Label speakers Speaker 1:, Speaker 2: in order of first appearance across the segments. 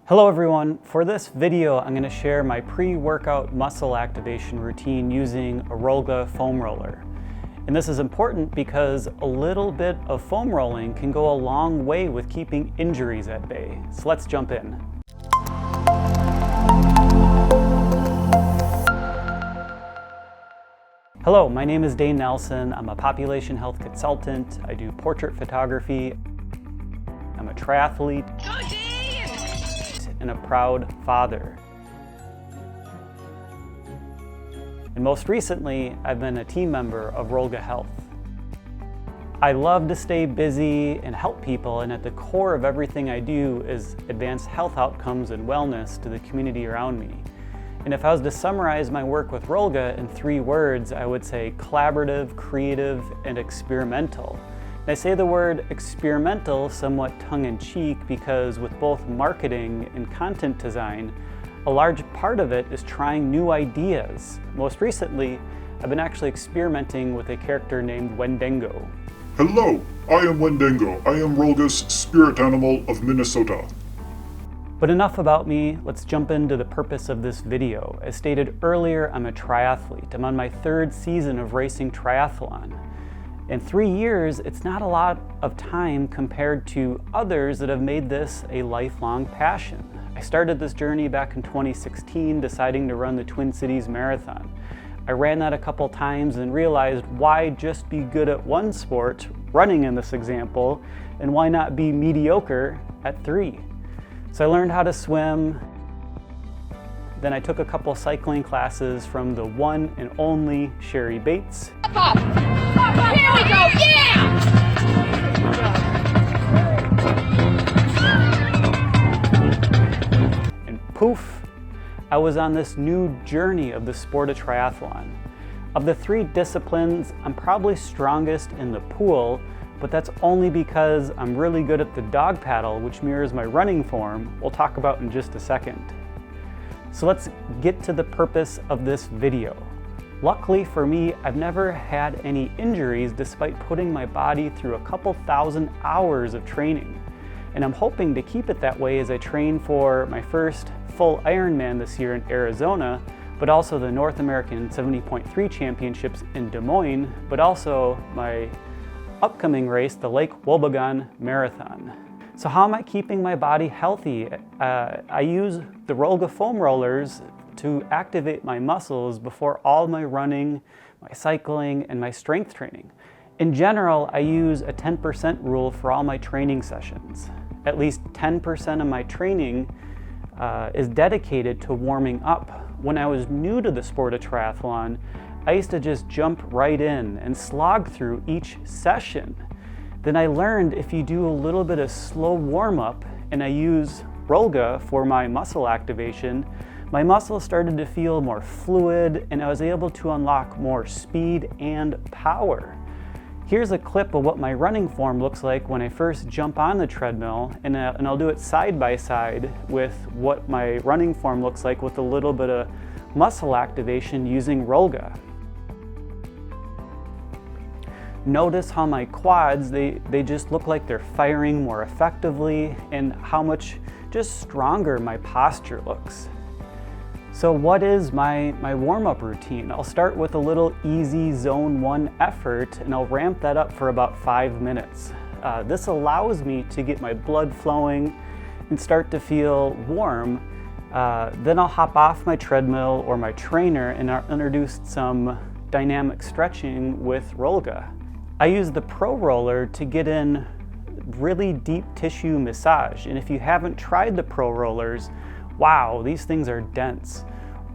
Speaker 1: Hello everyone, for this video I'm going to share my pre-workout muscle activation routine using a Rollga foam roller. And this is important because a little bit of foam rolling can go a long way with keeping injuries at bay. So let's jump in. Hello, my name is Dane Nelson. I'm a population health consultant. I do portrait photography. I'm a triathlete. And a proud father. And most recently, I've been a team member of Rollga Health. I love to stay busy and help people, and at the core of everything I do is advance health outcomes and wellness to the community around me. And if I was to summarize my work with Rollga in 3 words, I would say collaborative, creative, and experimental. And I say the word experimental somewhat tongue-in-cheek because with both marketing and content design, a large part of it is trying new ideas. Most recently, I've been actually experimenting with a character named Wendigo.
Speaker 2: Hello, I am Wendigo. I am Rollga's spirit animal of Minnesota.
Speaker 1: But enough about me, let's jump into the purpose of this video. As stated earlier, I'm a triathlete. I'm on my 3rd season of racing triathlon. In 3 years, it's not a lot of time compared to others that have made this a lifelong passion. I started this journey back in 2016, deciding to run the Twin Cities Marathon. I ran that a couple times and realized why just be good at one sport, running in this example, and why not be mediocre at 3. So I learned how to swim. Then I took a couple cycling classes from the one and only Sherry Bates.
Speaker 3: Up. Here we go, yeah!
Speaker 1: And poof, I was on this new journey of the sport of triathlon. Of the 3 disciplines, I'm probably strongest in the pool, but that's only because I'm really good at the dog paddle, which mirrors my running form, we'll talk about in just a second. So let's get to the purpose of this video. Luckily for me, I've never had any injuries despite putting my body through a couple thousand hours of training. And I'm hoping to keep it that way as I train for my first full Ironman this year in Arizona, but also the North American 70.3 Championships in Des Moines, but also my upcoming race, the Lake Wobegon Marathon. So how am I keeping my body healthy? I use the Rollga foam rollers to activate my muscles before all my running, my cycling, and my strength training. In general, I use a 10% rule for all my training sessions. At least 10% of my training is dedicated to warming up. When I was new to the sport of triathlon, I used to just jump right in and slog through each session. Then I learned if you do a little bit of slow warm-up and I use Rollga for my muscle activation, my muscles started to feel more fluid and I was able to unlock more speed and power. Here's a clip of what my running form looks like when I first jump on the treadmill, and I'll do it side by side with what my running form looks like with a little bit of muscle activation using Rollga. Notice how my quads, they just look like they're firing more effectively, and how much just stronger my posture looks. So what is my warm-up routine? I'll start with a little easy zone 1 effort, and I'll ramp that up for about 5 minutes. This allows me to get my blood flowing and start to feel warm. Then I'll hop off my treadmill or my trainer and I'll introduce some dynamic stretching with Rollga. I use the Pro Roller to get in really deep tissue massage, and if you haven't tried the Pro Rollers, wow, these things are dense.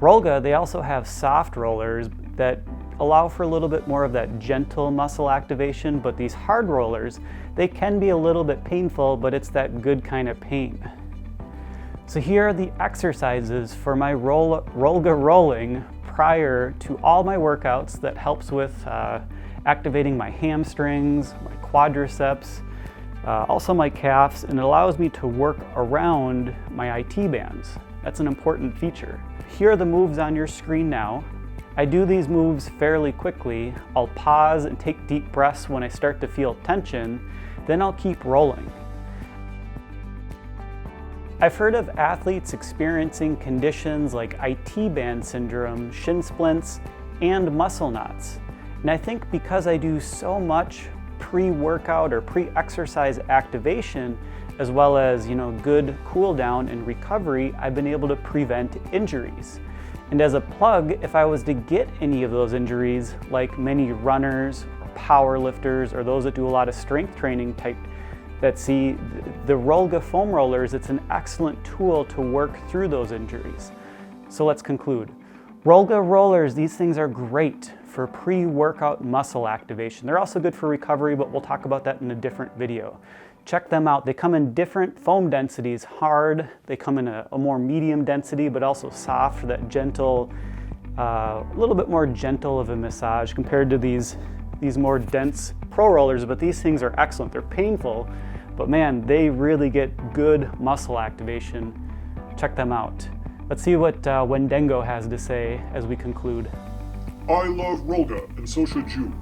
Speaker 1: Rollga, they also have soft rollers that allow for a little bit more of that gentle muscle activation, but these hard rollers, they can be a little bit painful, but it's that good kind of pain. So here are the exercises for my Rollga rolling prior to all my workouts that helps with activating my hamstrings, my quadriceps, also my calves, and it allows me to work around my IT bands. That's an important feature. Here are the moves on your screen now. I do these moves fairly quickly. I'll pause and take deep breaths when I start to feel tension, then I'll keep rolling. I've heard of athletes experiencing conditions like IT band syndrome, shin splints, and muscle knots. And I think because I do so much pre-workout or pre-exercise activation, as well as good cool down and recovery, I've been able to prevent injuries. And as a plug, if I was to get any of those injuries, like many runners, power lifters, or those that do a lot of strength training type that see the Rollga foam rollers, it's an excellent tool to work through those injuries. So let's conclude. Rollga rollers, these things are great for pre-workout muscle activation. They're also good for recovery, but we'll talk about that in a different video. Check them out. They come in different foam densities, hard, they come in a more medium density, but also soft for that gentle, a little bit more gentle of a massage compared to these more dense pro rollers, but these things are excellent. They're painful, but man, they really get good muscle activation. Check them out. Let's see what Wendigo has to say as we conclude.
Speaker 2: I love Rollga, and so should you.